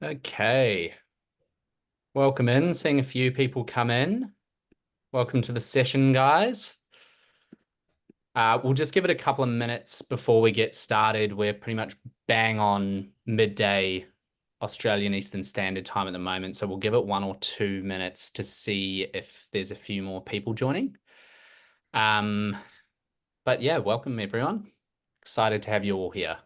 Okay, welcome in. Seeing a few people come in. Welcome to the session, guys. We'll just give it a couple of minutes before we get started. We're pretty much bang on midday Australian Eastern Standard Time at the moment, so we'll give it 1 or 2 minutes to see if there's a few more people joining. But yeah, welcome everyone. Excited to have you all here.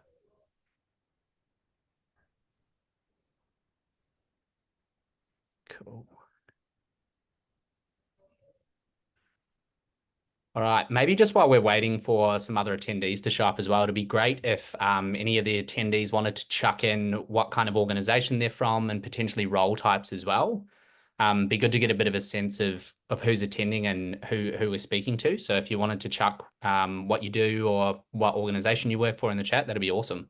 Cool. All right, maybe just while we're waiting for some other attendees to show up as well, it'd be great if any of the attendees wanted to chuck in what kind of organization they're from and potentially role types as well. Be good to get a bit of a sense of who's attending and who we're speaking to. So if you wanted to chuck what you do or what organization you work for in the chat, that'd be awesome.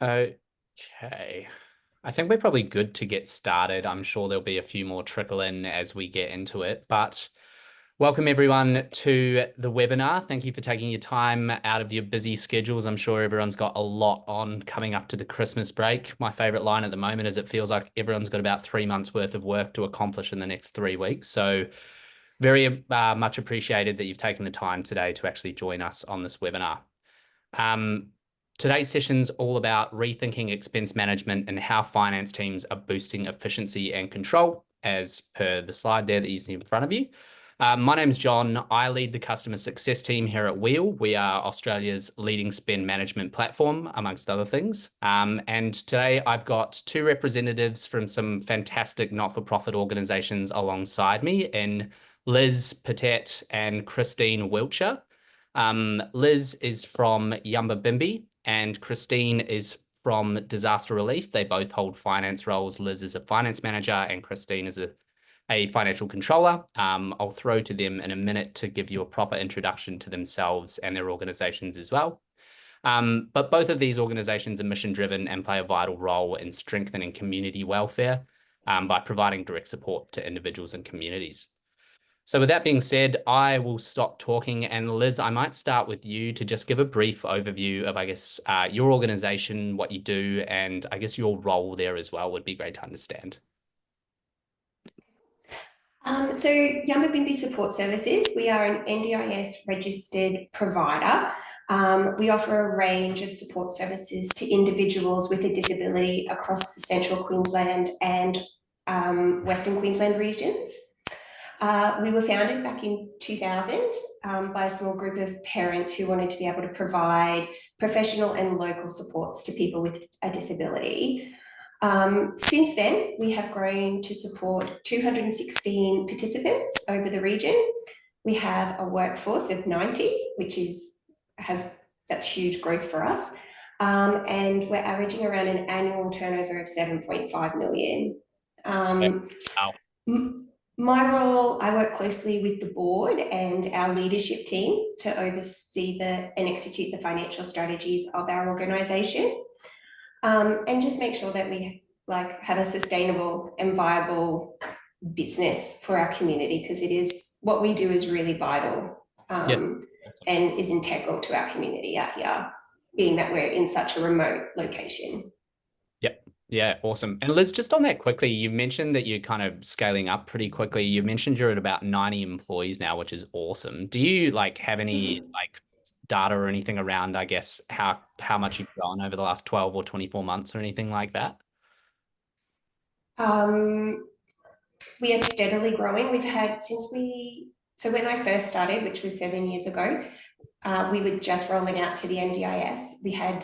Okay. I think we're probably good to get started. I'm sure there'll be a few more trickle in as we get into it, but welcome everyone to the webinar. Thank you for taking your time out of your busy schedules. I'm sure everyone's got a lot on coming up to the Christmas break. My favorite line at the moment is it feels like everyone's got about 3 months worth of work to accomplish in the next 3 weeks. So very much appreciated that you've taken the time today to actually join us on this webinar. Today's session's all about rethinking expense management and how finance teams are boosting efficiency and control, as per the slide there that you see in front of you. My name's John. I lead the customer success team here at Wheel. We are Australia's leading spend management platform, amongst other things. And today I've got 2 representatives from some fantastic not-for-profit organizations alongside me in Liz Patet and Christine Wiltshire. Liz is from Yumba Bimby and Christine is from Disaster Relief. They both hold finance roles. Liz is a finance manager and Christine is a financial controller. I'll throw to them in a minute to give you a proper introduction to themselves and their organizations as well. But both of these organizations are mission-driven and play a vital role in strengthening community welfare by providing direct support to individuals and communities. So with that being said, I will stop talking. And Liz, I might start with you to just give a brief overview of, I guess, your organization, what you do, and I guess your role there as well would be great to understand. So Yumba Bimby Support Services, we are an NDIS registered provider. We offer a range of support services to individuals with a disability across the Central Queensland and Western Queensland regions. We were founded back in 2000 by a small group of parents who wanted to be able to provide professional and local supports to people with a disability. Since then, we have grown to support 216 participants over the region. We have a workforce of 90, which that's huge growth for us. And we're averaging around an annual turnover of 7.5 million. Wow. My role, I work closely with the board and our leadership team to oversee and execute the financial strategies of our organisation, and just make sure that we have a sustainable and viable business for our community, because it is what we do is really vital and is integral to our community out here, being that we're in such a remote location. Yep. Yeah, awesome. And Liz, just on that quickly, you mentioned that you're kind of scaling up pretty quickly. You mentioned you're at about 90 employees now, which is awesome. Do you have any data or anything around, I guess, how much you've grown over the last 12 or 24 months or anything like that? We are steadily growing. We've had so when I first started, which was 7 years ago, we were just rolling out to the NDIS. We had,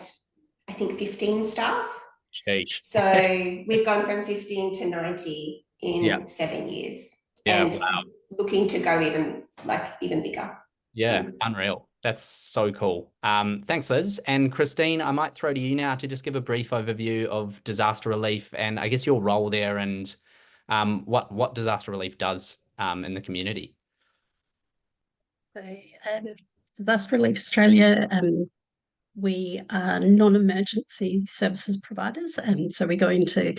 I think, 15 staff. Sheesh. So we've gone from 15 to 90 in 7 years, and looking to go even bigger. Yeah, unreal. That's so cool. Thanks, Liz. And Christine, I might throw to you now to just give a brief overview of disaster relief and I guess your role there and what disaster relief does in the community. So Disaster Relief Australia, we are non-emergency services providers, and so we go into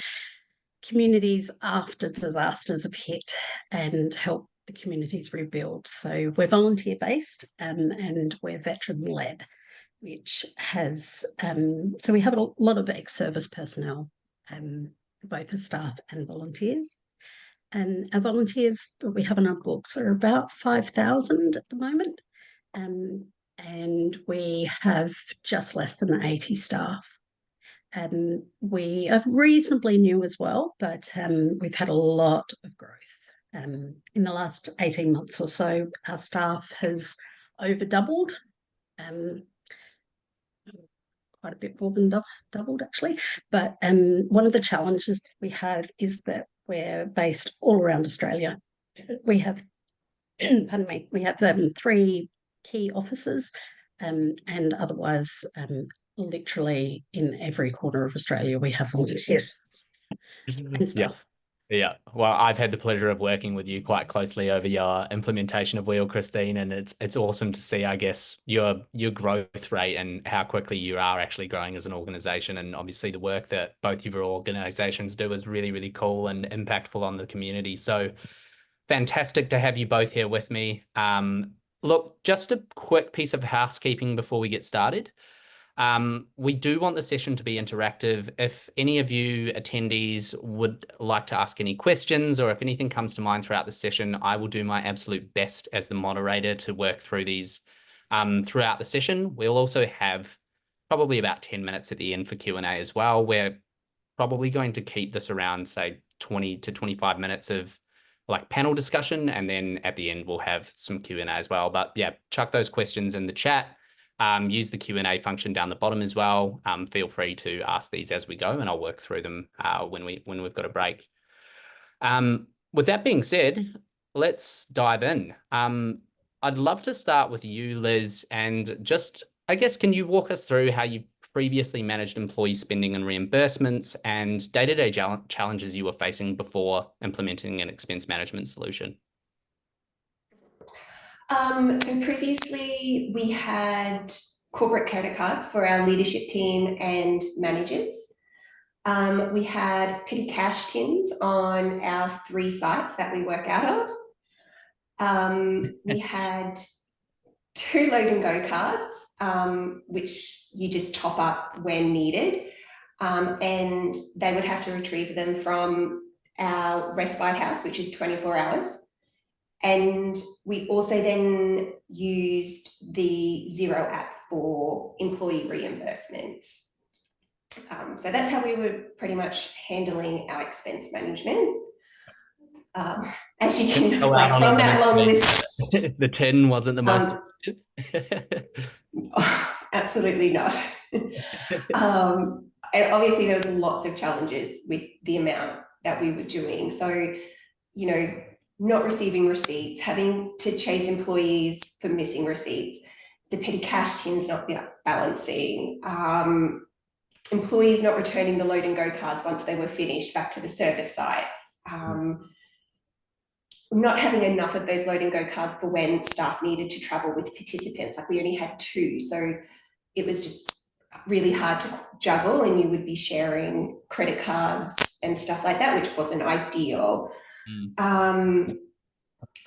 communities after disasters have hit and help the communities rebuild. So we're volunteer based, and we're veteran led, which has so we have a lot of ex-service personnel, both as staff and volunteers. And our volunteers that we have on our books are about 5,000 at the moment. And we have just less than 80 staff. We are reasonably new as well, but we've had a lot of growth. In the last 18 months or so, our staff has over doubled, quite a bit more than doubled actually. But one of the challenges we have is that we're based all around Australia. We have, pardon me, we have 3 key offices, and otherwise, literally in every corner of Australia, we have volunteers and staff. Yeah. Well, I've had the pleasure of working with you quite closely over your implementation of Wheel, Christine, and it's awesome to see, I guess, your growth rate and how quickly you are actually growing as an organization. And obviously the work that both of your organizations do is really, really cool and impactful on the community. So fantastic to have you both here with me. Look, just a quick piece of housekeeping before we get started. We do want the session to be interactive. If any of you attendees would like to ask any questions, or if anything comes to mind throughout the session, I will do my absolute best as the moderator to work through these throughout the session. We'll also have probably about 10 minutes at the end for Q&A as well. We're probably going to keep this around, say, 20 to 25 minutes of like panel discussion, and then at the end we'll have some Q&A as well. But yeah, chuck those questions in the chat. Use the Q&A function down the bottom as well. Feel free to ask these as we go, and I'll work through them when we've got a break. With that being said, let's dive in. I'd love to start with you, Liz, and just, I guess, can you walk us through how you previously managed employee spending and reimbursements and day-to-day challenges you were facing before implementing an expense management solution? So previously we had corporate credit cards for our leadership team and managers. We had petty cash tins on our 3 sites that we work out of. We had 2 load and go cards, which you just top up when needed. And they would have to retrieve them from our respite house, which is 24 hours. And we also then used the Xero app for employee reimbursements. So that's how we were pretty much handling our expense management. As you can, like from that long list. The 10 wasn't the most. Absolutely not. And obviously there was lots of challenges with the amount that we were doing. So, you know, not receiving receipts, having to chase employees for missing receipts, the petty cash tins not balancing, employees not returning the load and go cards once they were finished back to the service sites, not having enough of those load and go cards for when staff needed to travel with participants. Like we only had 2, so it was just really hard to juggle, and you would be sharing credit cards and stuff like that, which wasn't ideal.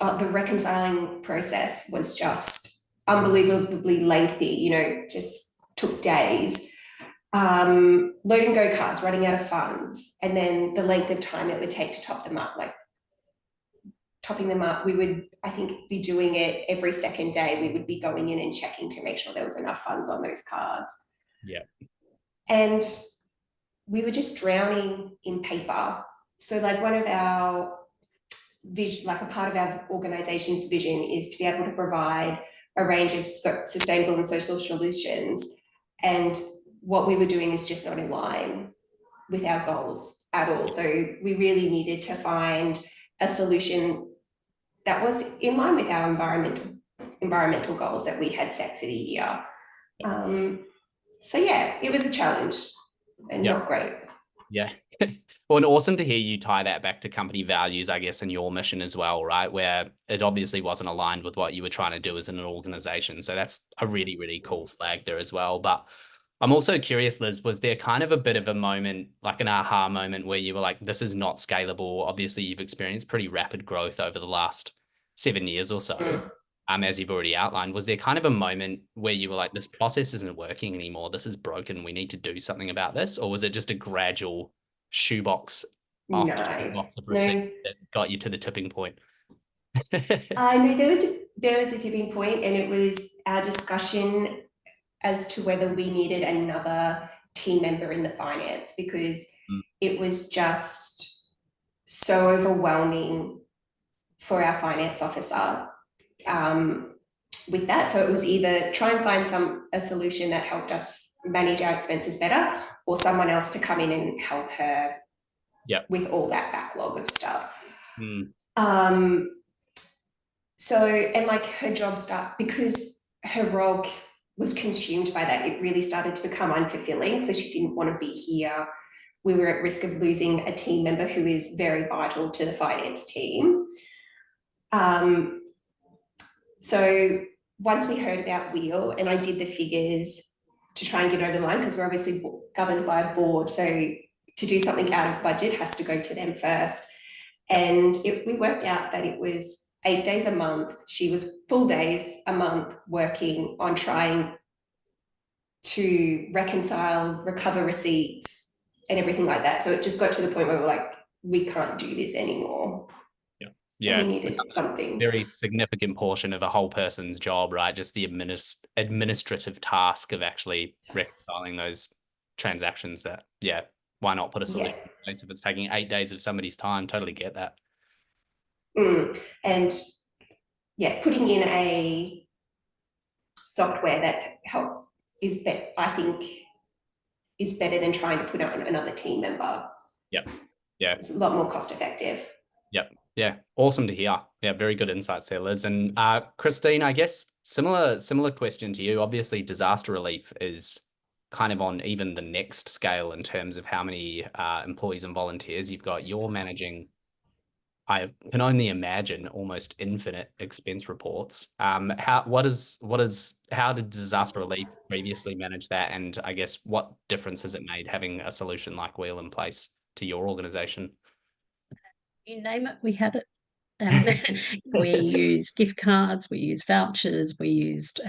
The reconciling process was just unbelievably lengthy, you know, just took days. Load and go cards running out of funds, and then the length of time it would take to top them up. Like topping them up, we would, I think, be doing it every second day. We would be going in and checking to make sure there was enough funds on those cards. Yeah. And we were just drowning in paper. So like one of our vision, like a part of our organization's vision is to be able to provide a range of sustainable and social solutions. And what we were doing is just not in line with our goals at all. So we really needed to find a solution that was in line with our environmental goals that we had set for the year. So yeah, it was a challenge and not great. Yeah. Well, and awesome to hear you tie that back to company values, I guess, and your mission as well, right? Where it obviously wasn't aligned with what you were trying to do as an organization. So that's a really, really cool flag there as well. But I'm also curious, Liz, was there kind of a bit of a moment, like an aha moment, where you were like, this is not scalable? Obviously, you've experienced pretty rapid growth over the last 7 years or so. Mm. As you've already outlined, was there kind of a moment where you were like, this process isn't working anymore, this is broken, we need to do something about this? Or was it just a gradual shoebox after No, shoebox of receipts no. that got you to the tipping point? I know there was a tipping point, and it was our discussion as to whether we needed another team member in the finance, because Mm. it was just so overwhelming for our finance officer with that. So it was either try and find a solution that helped us manage our expenses better, or someone else to come in and help her Yep. with all that backlog of stuff. Mm. So, and like her job because her role was consumed by that, it really started to become unfulfilling. So she didn't want to be here. We were at risk of losing a team member who is very vital to the finance team. So once we heard about Wheel, and I did the figures to try and get over the line, because we're obviously governed by a board, so to do something out of budget has to go to them first. And we worked out that it was 8 days a month. She was full days a month working on trying to recover receipts and everything like that. So it just got to the point where we're like, we can't do this anymore. Yeah. And we needed something. Very significant portion of a whole person's job, right? Just the administrative task of actually reconciling those transactions. That, yeah, why not put a solution in place if it's taking 8 days of somebody's time? Totally get that. And yeah, putting in a software that's I think is better than trying to put on another team member. Yep. Yeah. It's a lot more cost effective. Yep. Yeah. Awesome to hear. Yeah. Very good insights there, Liz. And Christine, I guess similar question to you. Obviously, disaster relief is kind of on even the next scale in terms of how many employees and volunteers you've got. You're managing, I can only imagine, almost infinite expense reports. How did disaster relief previously manage that? And I guess what difference has it made having a solution like Wheel in place to your organization? You name it, we had it. We used gift cards, we used vouchers, we used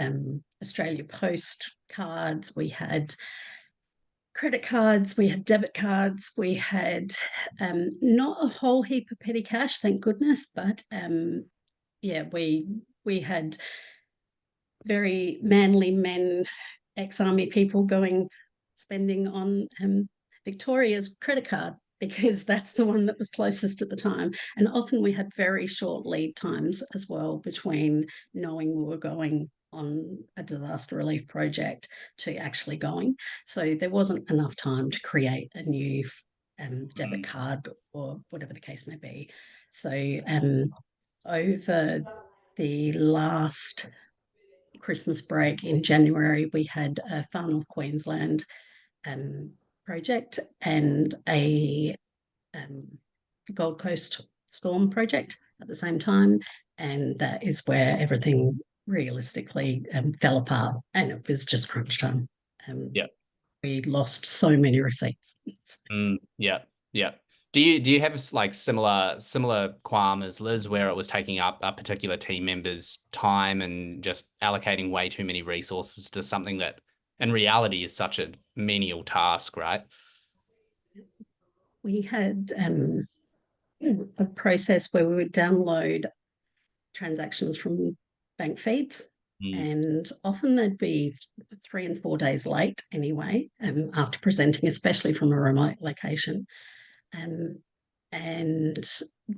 Australia Post cards, we had credit cards, we had debit cards, we had not a whole heap of petty cash, thank goodness, but yeah, we had very manly men, ex-army people spending on Victoria's credit card, because that's the one that was closest at the time. And often we had very short lead times as well between knowing we were going on a disaster relief project to actually going. So there wasn't enough time to create a new debit card or whatever the case may be. So over the last Christmas break in January, we had a Far North Queensland project and a Gold Coast storm project at the same time. And that is where everything realistically fell apart, and it was just crunch time. Yeah. We lost so many receipts. Yeah. Yeah. Do you have like similar qualm as Liz, where it was taking up a particular team member's time and just allocating way too many resources to something that in reality is such a menial task, right? We had a process where we would download transactions from bank feeds, and often they'd be 3 and 4 days late anyway, after presenting, especially from a remote location. And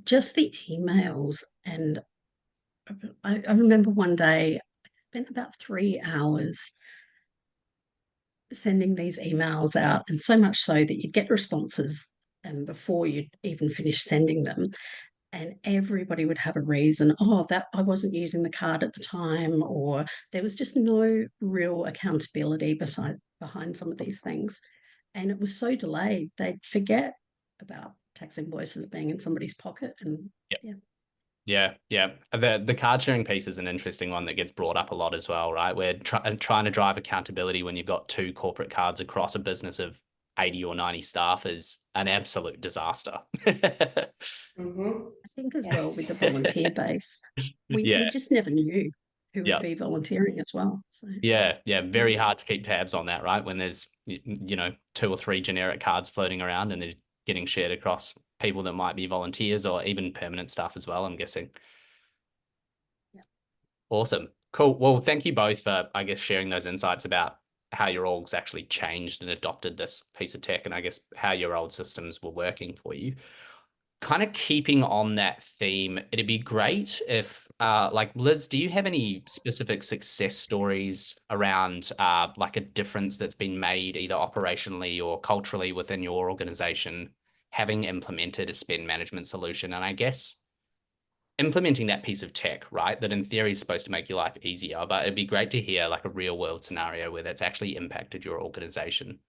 just the emails. And I remember one day I spent about 3 hours sending these emails out, and so much so that you'd get responses before you'd even finish sending them. And everybody would have a reason. Oh, that I wasn't using the card at the time, or there was just no real accountability behind some of these things. and it was so delayed, they'd forget about tax invoices being in somebody's pocket. And Yeah. The card sharing piece is an interesting one that gets brought up a lot as well, right? We're trying to drive accountability when you've got 2 corporate cards across a business of 80 or 90 staff is an absolute disaster. I think as well with the Yes. volunteer base, we just never knew who would be volunteering as well. So Yeah, very hard to keep tabs on that, right? When there's 2 or 3 generic cards floating around and they're getting shared across people that might be volunteers or even permanent staff as well, I'm guessing. Yeah. Awesome. Cool. Well, thank you both for, I guess, sharing those insights about how your orgs actually changed and adopted this piece of tech, and I guess how your old systems were working for you. Kind of keeping on that theme, it'd be great if, like, Liz, do you have any specific success stories around like a difference that's been made either operationally or culturally within your organization, having implemented a spend management solution? And I guess implementing that piece of tech, right, that in theory is supposed to make your life easier, but it'd be great to hear like a real world scenario where that's actually impacted your organization.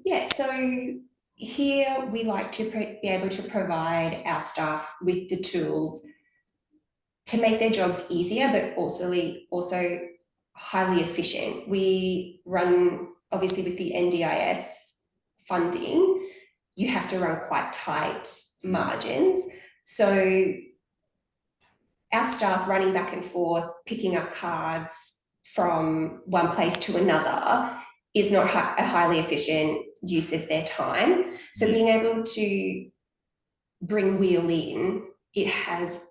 Yeah, so here we like to be able to provide our staff with the tools to make their jobs easier, but also highly efficient. We run, obviously, with the NDIS funding, you have to run quite tight margins. So our staff running back and forth, picking up cards from one place to another is not a highly efficient use of their time. So being able to bring Wheel in, it has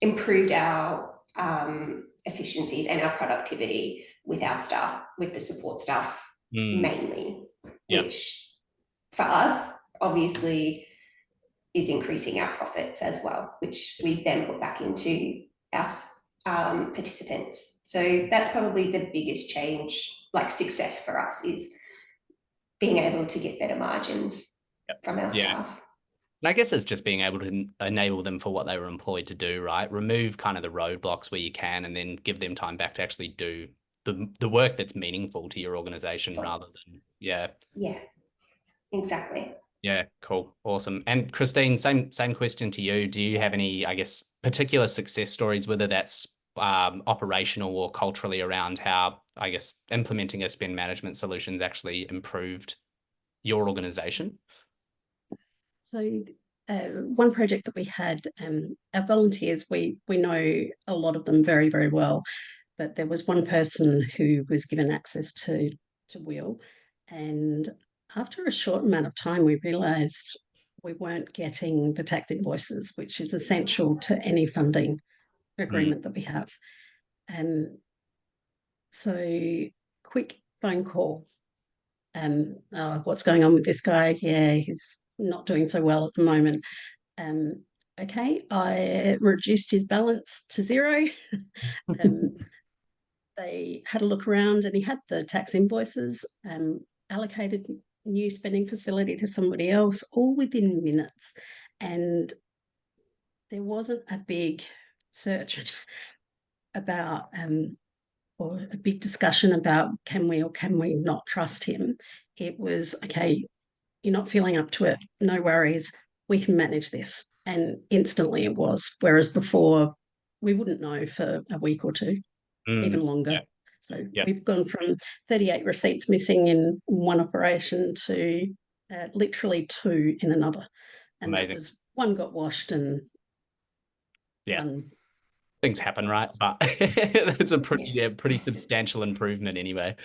improved our efficiencies and our productivity with our staff, with the support staff mainly, which for us obviously is increasing our profits as well, which we then put back into our participants. So that's probably the biggest change, like success for us, is being able to get better margins from our staff. And I guess it's just being able to enable them for what they were employed to do, right? Remove kind of the roadblocks where you can, and then give them time back to actually do the work that's meaningful to your organization rather than, Yeah, exactly. Yeah, cool. Awesome. And Christine, same question to you. Do you have any, I guess, particular success stories, whether that's operational or culturally, around how, I guess, implementing a spend management solutions actually improved your organization? So one project that we had, our volunteers, we know a lot of them very, very well, but there was one person who was given access to Wheel, and after a short amount of time, we realised we weren't getting the tax invoices, which is essential to any funding agreement that we have. And so, quick phone call. What's going on with this guy? Yeah, he's not doing so well at the moment. Okay, I reduced his balance to 0. They had a look around and he had the tax invoices, allocated new spending facility to somebody else, all within minutes. And there wasn't a big search about or a big discussion about can we or can we not trust him. It was, okay, you're not feeling up to it, no worries, we can manage this. And instantly it was, whereas before we wouldn't know for a week or two, even longer. So we've gone from 38 receipts missing in one operation to literally 2 in another. And Amazing. that was, one got washed and one... Things happen, right? But it's a pretty substantial improvement anyway.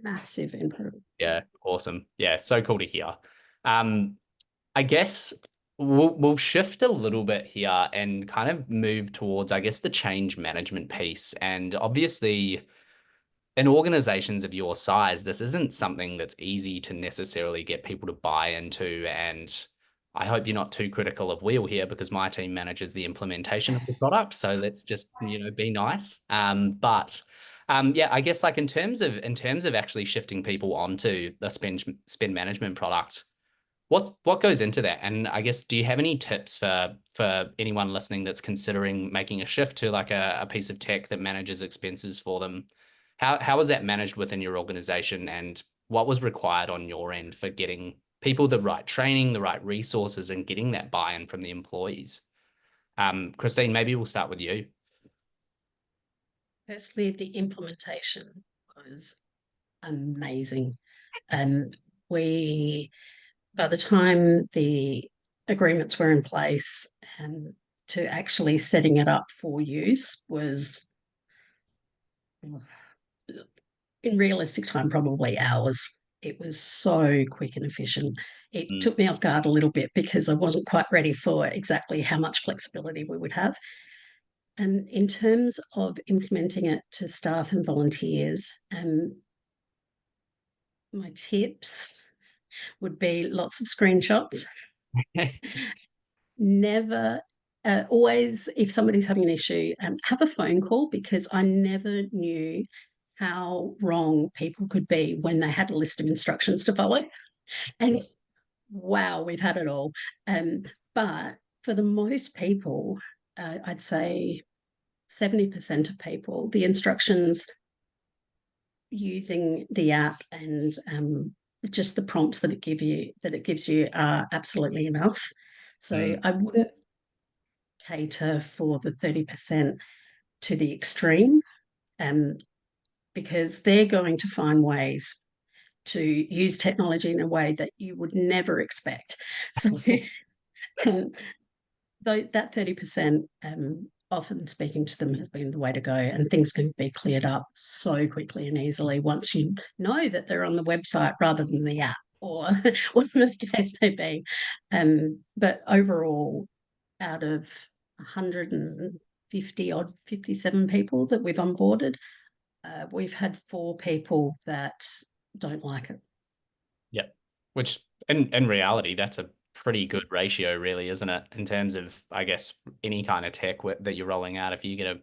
Massive improvement. Yeah, awesome. Yeah, so cool to hear. I guess we'll shift a little bit here and kind of move towards, I guess, the change management piece. And obviously, in organizations of your size, this isn't something that's easy to necessarily get people to buy into. And I hope you're not too critical of Wheel here, because my team manages the implementation of the product. So let's just, be nice. Yeah, I guess like in terms of actually shifting people onto the spend management product, what goes into that? And I guess, do you have any tips for anyone listening that's considering making a shift to like a piece of tech that manages expenses for them? How was that managed within your organization, and what was required on your end for getting people the right training, the right resources, and getting that buy-in from the employees? Christine, maybe we'll start with you. Firstly, the implementation was amazing. And by the time the agreements were in place, to actually setting it up for use was, in realistic time, probably hours. It was so quick and efficient. It took me off guard a little bit because I wasn't quite ready for exactly how much flexibility we would have. And in terms of implementing it to staff and volunteers, my tips would be lots of screenshots. Never, always, if somebody's having an issue, have a phone call, because I never knew how wrong people could be when they had a list of instructions to follow. And wow, we've had it all. But for the most people, I'd say 70% of people, the instructions using the app and just the prompts that it gives you are absolutely enough. So I wouldn't cater for the 30% to the extreme, because they're going to find ways to use technology in a way that you would never expect. So that 30%, often speaking to them has been the way to go, and things can be cleared up so quickly and easily once you know that they're on the website rather than the app, or whatever the case may be. But overall, out of 150 odd, 57 people that we've onboarded, we've had 4 people that don't like it. Yep. Which in reality, that's a pretty good ratio, really, isn't it? In terms of, I guess, any kind of tech that you're rolling out, if you get a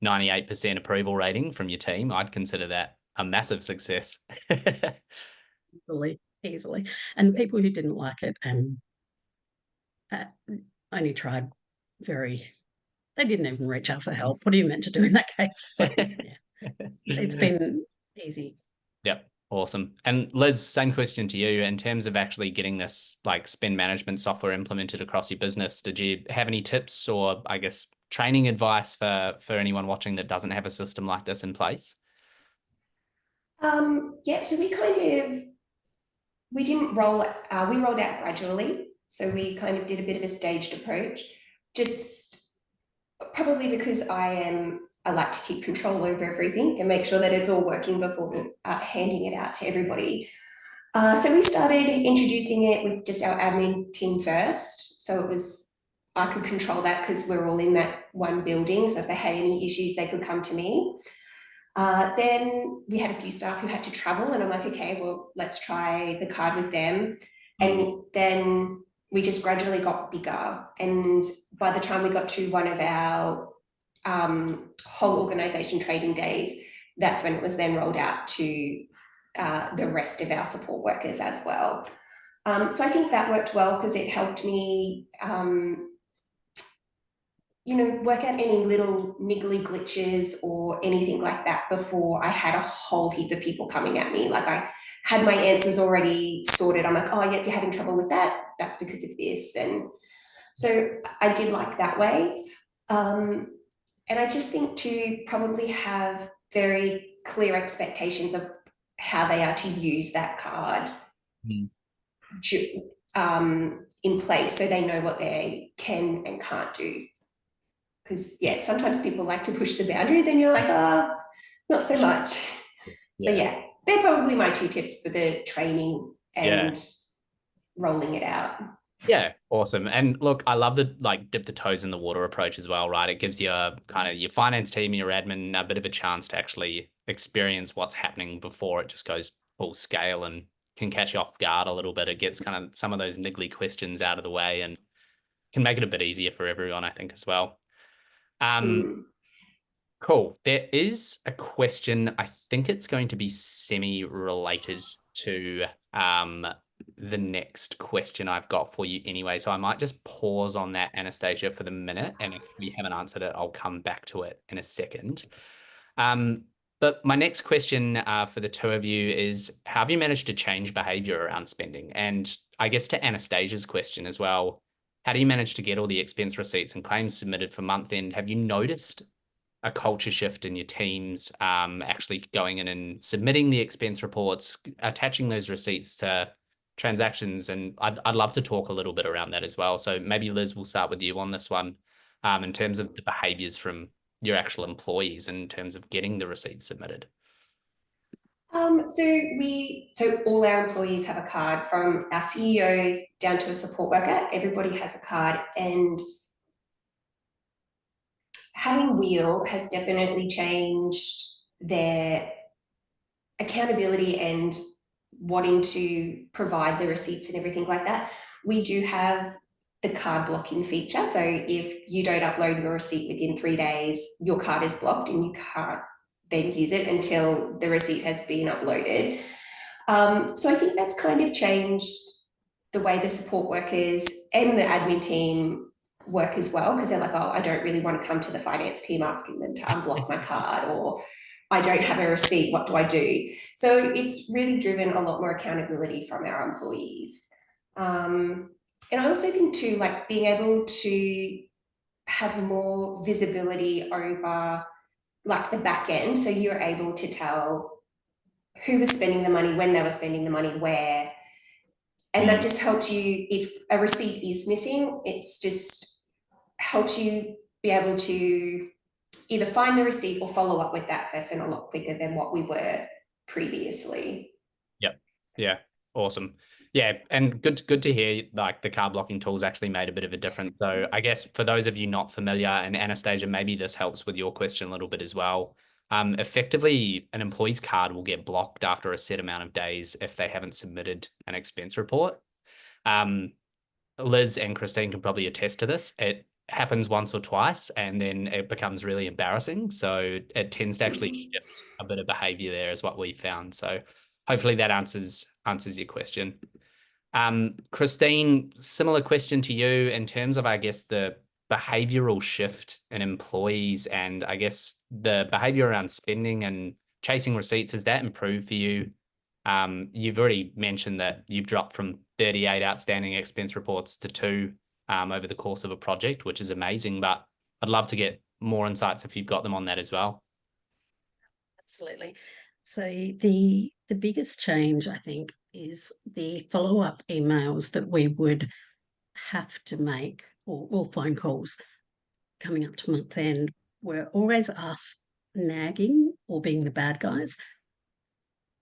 98% approval rating from your team, I'd consider that a massive success. Easily. And the people who didn't like it only tried they didn't even reach out for help. What are you meant to do in that case? So, yeah, it's been easy. Yep. Awesome. And Liz, same question to you. In terms of actually getting this like spend management software implemented across your business, did you have any tips or, I guess, training advice for anyone watching that doesn't have a system like this in place? Yeah, so we didn't we rolled out gradually. So we kind of did a bit of a staged approach, just probably because I like to keep control over everything and make sure that it's all working before handing it out to everybody. So we started introducing it with just our admin team first. So I could control that because we're all in that one building. So if they had any issues, they could come to me. Then we had a few staff who had to travel, and I'm like, okay, well, let's try the card with them. And then we just gradually got bigger. And by the time we got to one of our whole organisation trading days, that's when it was then rolled out to the rest of our support workers as well. So I think that worked well because it helped me work out any little niggly glitches or anything like that before I had a whole heap of people coming at me. Like I had my answers already sorted. I'm like, oh, yeah, you're having trouble with that. That's because of this. And so I did like that way. And I just think to probably have very clear expectations of how they are to use that card in place so they know what they can and can't do. Because, yeah, sometimes people like to push the boundaries and you're like, not so much. So, yeah, they're probably my 2 tips for the training and rolling it out. Yeah, awesome. And look, I love the dip the toes in the water approach as well, right? It gives you kind of your finance team, your admin, a bit of a chance to actually experience what's happening before it just goes full scale and can catch you off guard a little bit. It gets kind of some of those niggly questions out of the way and can make it a bit easier for everyone, I think, as well. Cool. There is a question. I think it's going to be semi-related to the next question I've got for you anyway. So I might just pause on that, Anastasia, for the minute. And if we haven't answered it, I'll come back to it in a second. But my next question for the two of you is, how have you managed to change behavior around spending? And I guess to Anastasia's question as well, how do you manage to get all the expense receipts and claims submitted for month end? Have you noticed a culture shift in your teams actually going in and submitting the expense reports, attaching those receipts to transactions? And I'd love to talk a little bit around that as well. So maybe Liz, we'll start with you on this one in terms of the behaviors from your actual employees in terms of getting the receipts submitted. So all our employees have a card, from our CEO down to a support worker. Everybody has a card, and having Wheel has definitely changed their accountability and wanting to provide the receipts and everything like that. We do have the card blocking feature. So if you don't upload your receipt within 3 days, your card is blocked and you can't then use it until the receipt has been uploaded. So I think that's kind of changed the way the support workers and the admin team work as well, because they're like, oh, I don't really want to come to the finance team asking them to unblock my card, or I don't have a receipt, what do I do? So it's really driven a lot more accountability from our employees. And I also think too, like being able to have more visibility over like the back end. So you're able to tell who was spending the money, when they were spending the money, where. And that just helps you, if a receipt is missing, it's just helps you be able to either find the receipt or follow up with that person a lot quicker than what we were previously. Yep. Yeah. Awesome. Yeah. And good to hear like the card blocking tools actually made a bit of a difference. So I guess for those of you not familiar, and Anastasia, maybe this helps with your question a little bit as well. Effectively, an employee's card will get blocked after a set amount of days if they haven't submitted an expense report. Liz and Christine can probably attest to this. It happens once or twice and then it becomes really embarrassing. So it tends to actually shift a bit of behavior there, is what we found. So hopefully that answers your question. Christine, similar question to you in terms of, I guess, the behavioral shift in employees and I guess the behavior around spending and chasing receipts. Has that improved for you? You've already mentioned that you've dropped from 38 outstanding expense reports to 2 over the course of a project, which is amazing, but I'd love to get more insights if you've got them on that as well. Absolutely. So the biggest change, I think, is the follow-up emails that we would have to make, or phone calls coming up to month end, were always us nagging or being the bad guys.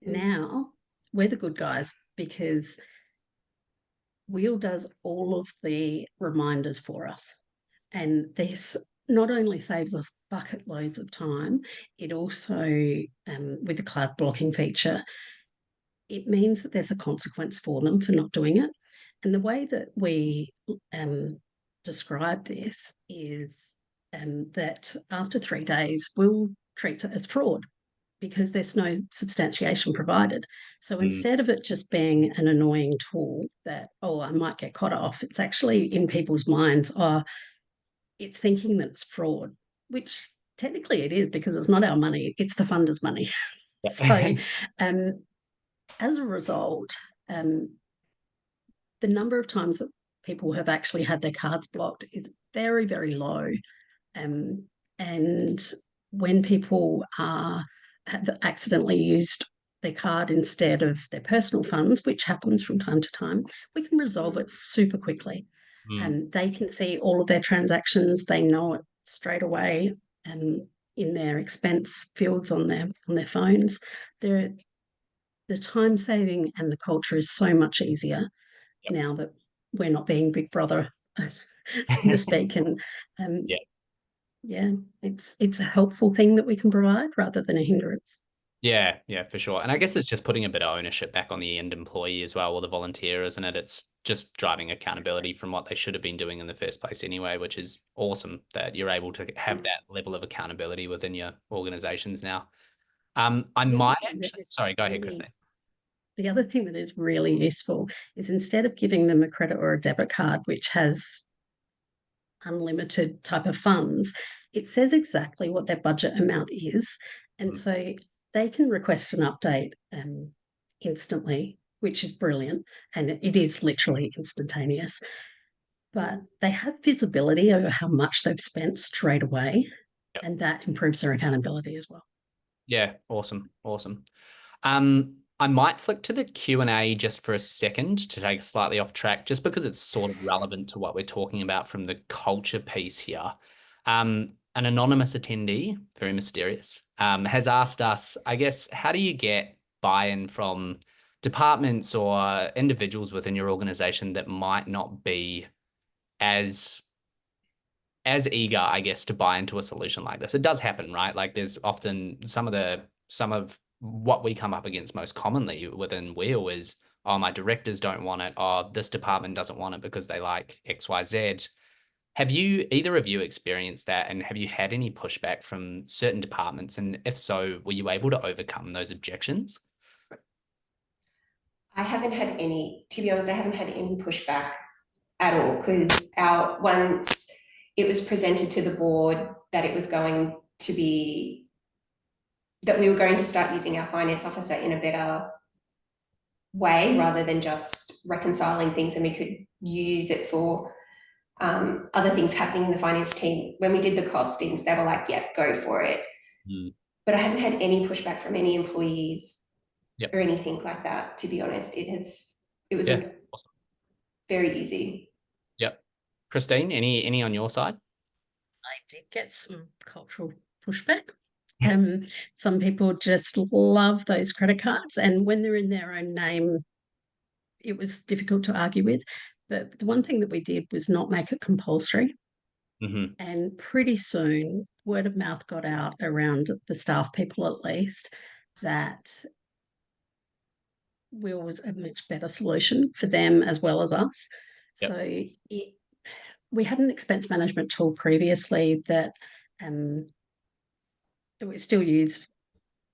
Now we're the good guys, because Wheel does all of the reminders for us. And this not only saves us bucket loads of time, it also, with the cloud blocking feature, it means that there's a consequence for them for not doing it. And the way that we describe this is that after 3 days, we'll treat it as fraud because there's no substantiation provided. So instead of it just being an annoying tool that, oh, I might get cut off, it's actually in people's minds, it's thinking that it's fraud, which technically it is because it's not our money, it's the funder's money. So as a result, the number of times that people have actually had their cards blocked is very, very low. And when people have accidentally used their card instead of their personal funds, which happens from time to time, we can resolve it super quickly. And they can see all of their transactions. They know it straight away in their expense fields on their phones. The time saving and the culture is so much easier now that we're not being Big Brother, so to speak. And it's a helpful thing that we can provide rather than a hindrance. Yeah, for sure. And I guess it's just putting a bit of ownership back on the end employee as well, or the volunteer, isn't it? It's just driving accountability from what they should have been doing in the first place anyway, which is awesome that you're able to have that level of accountability within your organizations now. Sorry, go ahead, Christine. The other thing that is really useful is instead of giving them a credit or a debit card, which has unlimited type of funds, it says exactly what their budget amount is. And so they can request an update instantly, which is brilliant. And it is literally instantaneous. But they have visibility over how much they've spent straight away. Yep. And that improves their accountability as well. Yeah, awesome. I might flick to the Q&A just for a second to take slightly off track, just because it's sort of relevant to what we're talking about from the culture piece here. An anonymous attendee, very mysterious, has asked us, I guess, how do you get buy-in from departments or individuals within your organization that might not be as eager, I guess, to buy into a solution like this? It does happen, right? Like there's often some of what we come up against most commonly within Wheel is, oh, my directors don't want it, or this department doesn't want it because they like XYZ. Have either of you experienced that, and have you had any pushback from certain departments? And if so, were you able to overcome those objections? I haven't had any, to be honest, I haven't had any pushback at all, because once it was presented to the board that it was going to be, that we were going to start using our finance officer in a better way rather than just reconciling things, and we could use it for other things happening in the finance team. When we did the costings, they were like, yeah, go for it. But I haven't had any pushback from any employees or anything like that, to be honest. It was very easy. Yep. Christine, any on your side? I did get some cultural pushback. Some people just love those credit cards, and when they're in their own name, it was difficult to argue with. But the one thing that we did was not make it compulsory. And pretty soon, word of mouth got out around the staff people, at least, that Wheel was a much better solution for them as well as us. Yep. So we had an expense management tool previously that we still use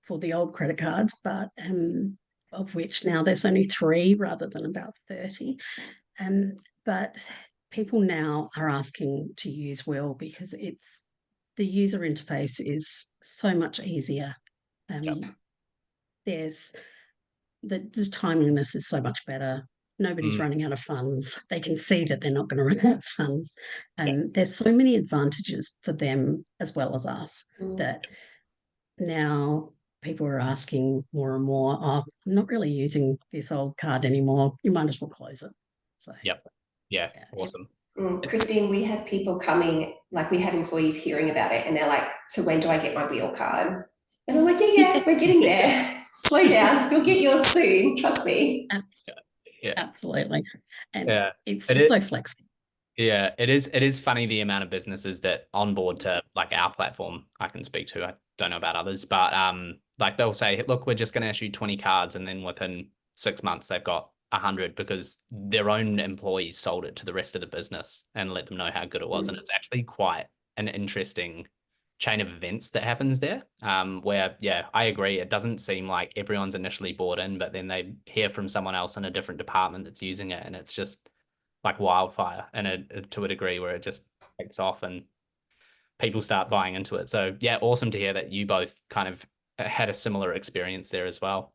for the old credit cards, but of which now there's only 3 rather than about 30. But people now are asking to use Wheel because the user interface is so much easier. There's the timeliness is so much better. Nobody's running out of funds. They can see that they're not going to run out of funds. There's so many advantages for them as well as us that now people are asking more and more, oh, I'm not really using this old card anymore. You might as well close it. So yeah, awesome. Christine, we had people coming, like we had employees hearing about it, and they're like, so when do I get my Wheel card? And I'm like, yeah, we're getting there. Slow down. You'll get yours soon. Trust me. Absolutely. And it's just so flexible. Yeah, it is funny the amount of businesses that onboard to like our platform I can speak to. I don't know about others, but like they'll say, look, we're just going to issue 20 cards, and then within 6 months they've got 100 because their own employees sold it to the rest of the business and let them know how good it was. And it's actually quite an interesting chain of events that happens there, where, I agree. It doesn't seem like everyone's initially bought in, but then they hear from someone else in a different department that's using it, and it's just like wildfire, and to a degree where it just takes off and people start buying into it. So awesome to hear that you both kind of had a similar experience there as well.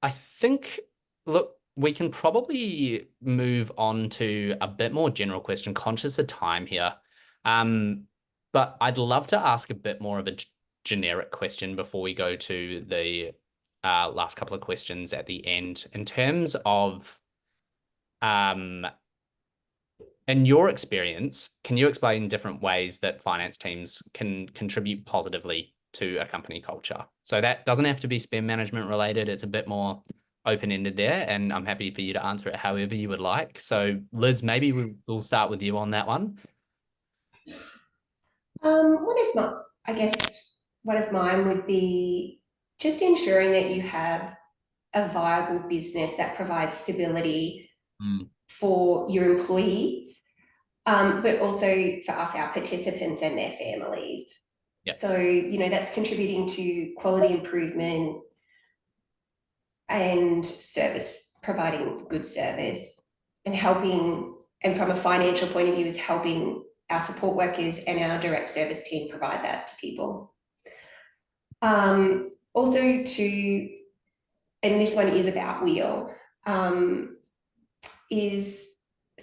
I think, look, we can probably move on to a bit more general question, conscious of time here. But I'd love to ask a bit more of a generic question before we go to the last couple of questions at the end. In terms of, in your experience, can you explain different ways that finance teams can contribute positively to a company culture? So that doesn't have to be spend management related. It's a bit more open-ended there, and I'm happy for you to answer it however you would like. So Liz, maybe we'll start with you on that one. One of mine would be just ensuring that you have a viable business that provides stability for your employees, but also for us, our participants and their families. So, that's contributing to quality improvement and service, providing good service, and helping, and from a financial point of view, is helping our support workers and our direct service team provide that to people. Also to, and this one is about Wheel, is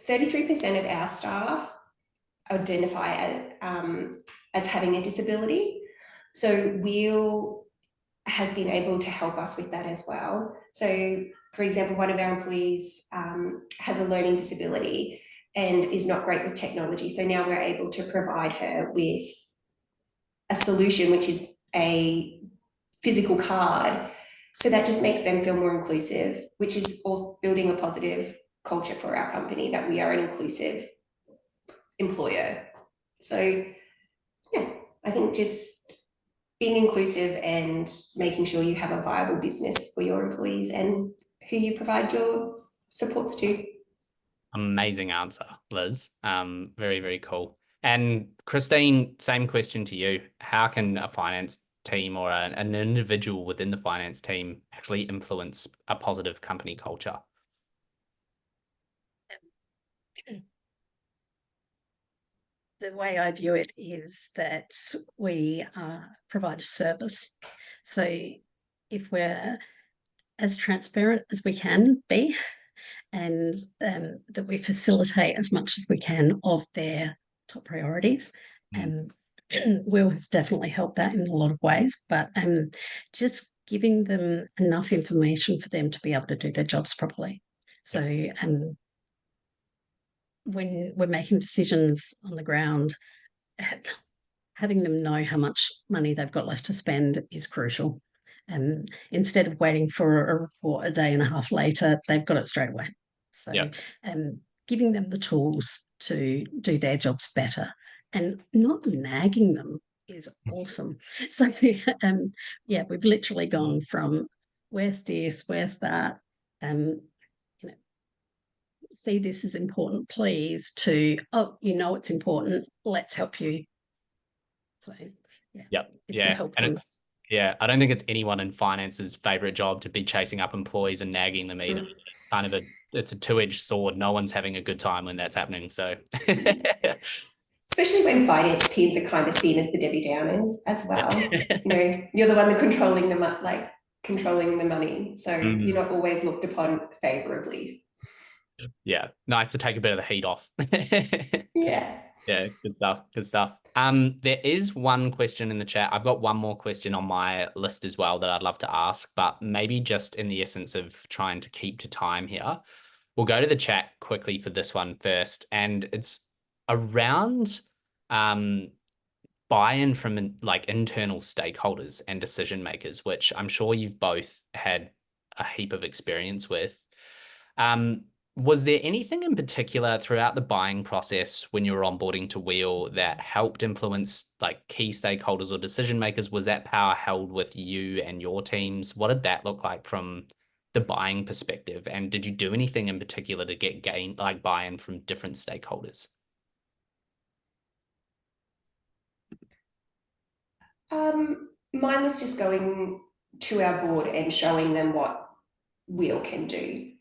33% of our staff identify as having a disability. So Wheel has been able to help us with that as well. So, for example, one of our employees has a learning disability and is not great with technology. So now we're able to provide her with a solution, which is a physical card. So that just makes them feel more inclusive, which is also building a positive culture for our company, that we are an inclusive employer. So yeah, I think just being inclusive and making sure you have a viable business for your employees and who you provide your supports to. Amazing answer, Liz. Very, very cool. And Christine, same question to you. How can a finance team or an individual within the finance team actually influence a positive company culture? The way I view it is that we provide a service. So if we're as transparent as we can be, and that we facilitate as much as we can of their top priorities. And Will has definitely helped that in a lot of ways, but just giving them enough information for them to be able to do their jobs properly. So when we're making decisions on the ground, having them know how much money they've got left to spend is crucial. And instead of waiting for a report a day and a half later, they've got it straight away. So giving them the tools to do their jobs better and not nagging them is awesome. So we've literally gone from where's this, where's that, see this is important, please, to it's important, let's help you. So it's the helpfulness. I don't think it's anyone in finance's favorite job to be chasing up employees and nagging them either. Kind of it's a two-edged sword. No one's having a good time when that's happening. So especially when finance teams are kind of seen as the Debbie Downers as well. You're the one that controlling the money. So you're not always looked upon favorably. Yeah, nice to take a bit of the heat off. Yeah, good stuff. There is one question in the chat. I've got one more question on my list as well that I'd love to ask, but maybe just in the essence of trying to keep to time here, we'll go to the chat quickly for this one first, and it's around buy-in from like internal stakeholders and decision makers, which I'm sure you've both had a heap of experience with. Was there anything in particular throughout the buying process when you were onboarding to Wheel that helped influence like key stakeholders or decision makers? Was that power held with you and your teams? What did that look like from the buying perspective? And did you do anything in particular to get buy-in from different stakeholders? Mine was just going to our board and showing them what Wheel can do,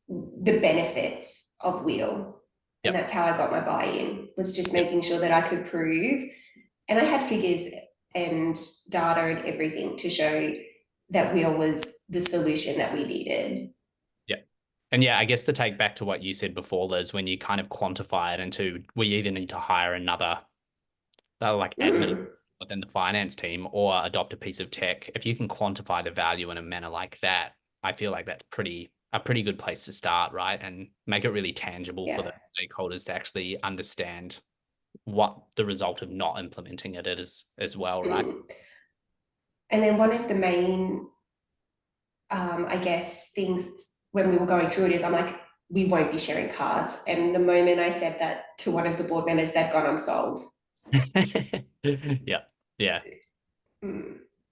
the benefits of Wheel. And that's how I got my buy-in, was just making sure that I could prove, and I had figures and data and everything to show that Wheel was the solution that we needed. And I guess to take back to what you said before, Liz, when you kind of quantify it into, we either need to hire another admin within the finance team or adopt a piece of tech. If you can quantify the value in a manner like that, I feel like that's a pretty good place to start, right? And make it really tangible for the stakeholders to actually understand what the result of not implementing it is as well, right? And then one of the main, I guess, things when we were going through it is I'm like, we won't be sharing cards. And the moment I said that to one of the board members, they've gone, I'm sold. Yeah.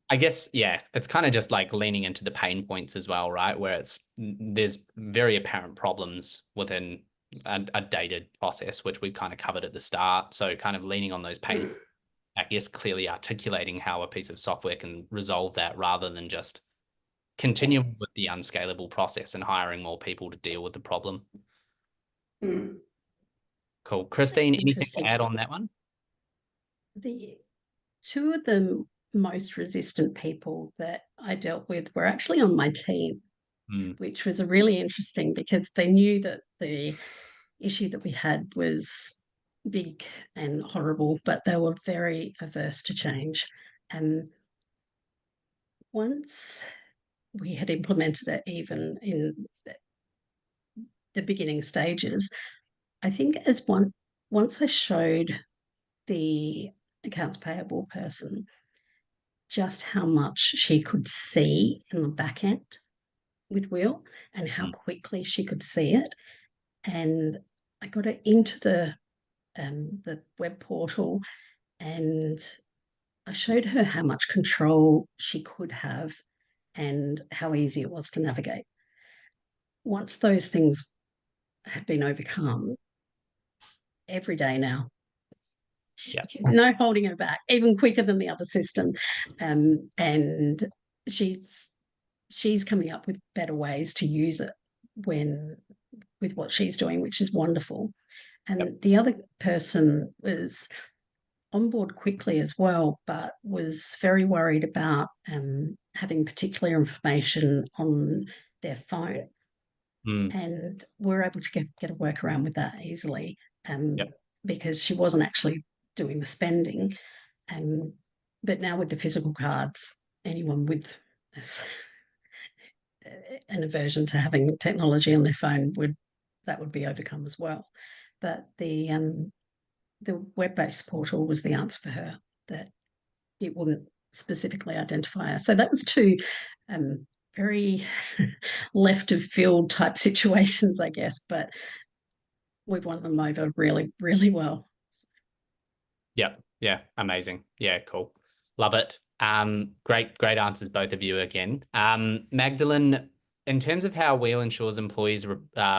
I guess, it's kind of just like leaning into the pain points as well, right? Where there's very apparent problems within a dated process, which we've kind of covered at the start. So kind of leaning on those pain, I guess, clearly articulating how a piece of software can resolve that rather than just continuing with the unscalable process and hiring more people to deal with the problem. Cool. Christine, anything to add on that one? The two of them most resistant people that I dealt with were actually on my team, Mm. which was really interesting because they knew that the issue that we had was big and horrible, but they were very averse to change. And once we had implemented it, even in the beginning stages, I think once I showed the accounts payable person just how much she could see in the back end with Will and how quickly she could see it, and I got her into the web portal, and I showed her how much control she could have and how easy it was to navigate. Once those things had been overcome, every day now, no holding her back, even quicker than the other system, and she's coming up with better ways to use it with what she's doing, which is wonderful. And the other person was on board quickly as well, but was very worried about having particular information on their phone. And we're able to get a workaround with that easily, because she wasn't actually doing the spending. But now with the physical cards, anyone with an aversion to having technology on their phone would be overcome as well. But the web-based portal was the answer for her, that it wouldn't specifically identify her. So that was two very left of field type situations, I guess, but we've won them over really, really well. Yep. Yeah. Amazing. Yeah. Cool. Love it. Great answers, both of you again. Magdalene, in terms of how Wheel ensures employees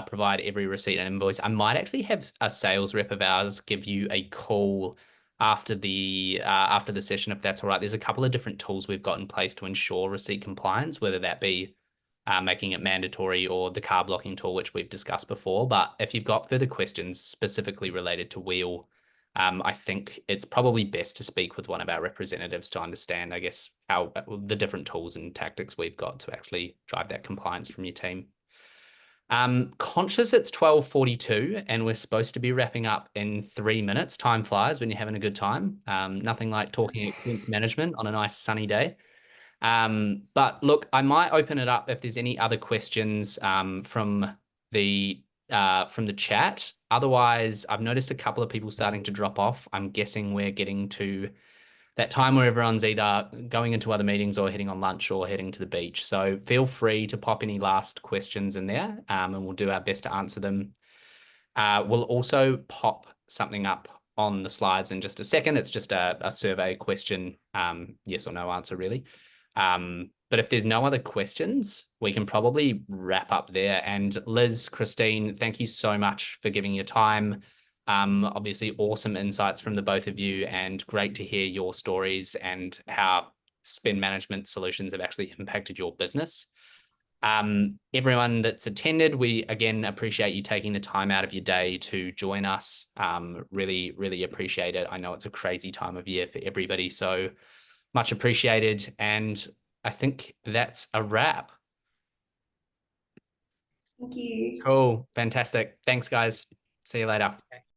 provide every receipt and invoice, I might actually have a sales rep of ours give you a call after the session, if that's all right. There's a couple of different tools we've got in place to ensure receipt compliance, whether that be making it mandatory or the car blocking tool, which we've discussed before. But if you've got further questions specifically related to Wheel, I think it's probably best to speak with one of our representatives to understand, I guess, how the different tools and tactics we've got to actually drive that compliance from your team. Conscious it's 12:42 and we're supposed to be wrapping up in 3 minutes. Time flies when you're having a good time. Nothing like talking expense management on a nice sunny day. But look, I might open it up if there's any other questions from the chat. Otherwise, I've noticed a couple of people starting to drop off. I'm guessing we're getting to that time where everyone's either going into other meetings or heading on lunch or heading to the beach. So feel free to pop any last questions in there, and we'll do our best to answer them. We'll also pop something up on the slides in just a second. It's just a survey question, yes or no answer, really. But if there's no other questions, we can probably wrap up there. And Liz, Christine, thank you so much for giving your time. Obviously, awesome insights from the both of you, and great to hear your stories and how spend management solutions have actually impacted your business. Everyone that's attended, we again appreciate you taking the time out of your day to join us. Really, really appreciate it. I know it's a crazy time of year for everybody, so much appreciated. And I think that's a wrap. Thank you. Cool. Fantastic. Thanks, guys. See you later.